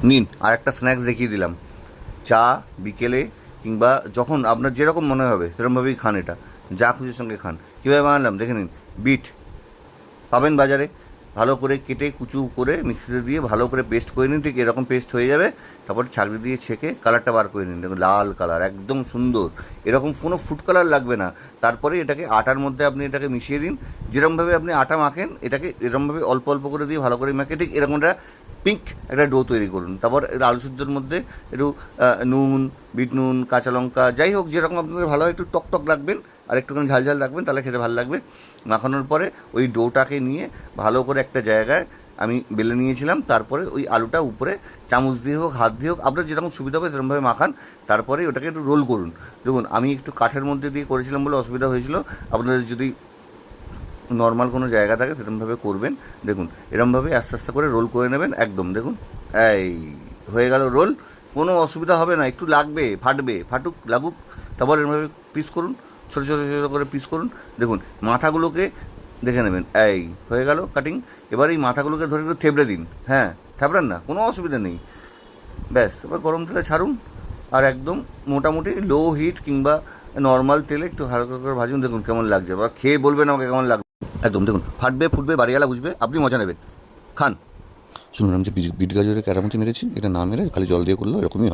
নিন, আর একটা স্ন্যাক্স দেখিয়ে দিলাম। চা বিকেলে কিংবা যখন আপনার যেরকম মনে হবে সেরকমভাবেই খান এটা, যা খুশির সঙ্গে খান। কীভাবে বানালাম দেখে নিন। বিট পাবেন বাজারে, ভালো করে কেটে কুচু করে মিক্সিতে দিয়ে ভালো করে পেস্ট করে নিন, ঠিক এরকম পেস্ট হয়ে যাবে। তারপর ছাঁকনি দিয়ে ছেঁকে কালারটা বার করে নিন, দেখুন লাল কালার একদম সুন্দর, এরকম কোনো ফুড কালার লাগবে না। তারপরে এটাকে আটার মধ্যে আপনি এটাকে মিশিয়ে দিন। যেরকমভাবে আপনি আটা মাখেন এটাকে এরকমভাবে অল্প অল্প করে দিয়ে ভালো করে মাখে ঠিক এরকমটা পিঙ্ক একটা ডো তৈরি করুন। তারপর এটা আলু সিদ্ধর মধ্যে একটু নুন, বিট নুন, কাঁচা লঙ্কা, যাই হোক যেরকম আপনাদের ভালো হয়, একটু টক টক রাখবেন আর একটুখানি ঝাল ঝাল রাখবেন, তাহলে খেতে ভালো লাগবে। মাখানোর পরে ওই ডোটাকে নিয়ে ভালো করে একটা জায়গায় আমি বেলে নিয়েছিলাম। তারপরে ওই আলুটা উপরে চামচ দিয়ে হোক হাত দিয়ে হোক আপনার যেরকম সুবিধা হবে সেরকমভাবে মাখান। তারপরে ওটাকে একটু রোল করুন। দেখুন আমি একটু কাঠের মধ্যে দিয়ে করেছিলাম বলে অসুবিধা হয়েছিল, আপনাদের যদি নর্মাল কোনো জায়গা থাকে সেরকমভাবে করবেন। দেখুন এরকমভাবে আস্তে আস্তে করে রোল করে নেবেন একদম। দেখুন এই হয়ে গেল রোল, কোনো অসুবিধা হবে না, একটু লাগবে, ফাটবে, ফাটুক লাগুক। তারপর এরকমভাবে পিস করুন, ছোটো ছোটো ছোটো করে পিস করুন। দেখুন মাথাগুলোকে দেখে নেবেন, এই হয়ে গেল কাটিং। এবার এই মাথাগুলোকে ধরে একটু থেবড়ে দিন, হ্যাঁ থাবড়ান না, কোনো অসুবিধা নেই। ব্যাস এবার গরম তেলে ছাড়ুন আর একদম মোটামুটি লো হিট কিংবা নর্মাল তেলে একটু হালকা করে ভাজুন। দেখুন কেমন লাগছে, এবার খেয়ে বলবেন আমাকে কেমন লাগবে। একদম দেখুন ফাটবে ফুটবে, বাড়িওয়ালা বুঝবে, আপনি মজা নেবেন, খান। শুনুন আমি যে বিট গাজরের ক্যারামতি মেরেছি, এটা না মেরে খালি জল দিয়ে করলেও এরকমই হবে।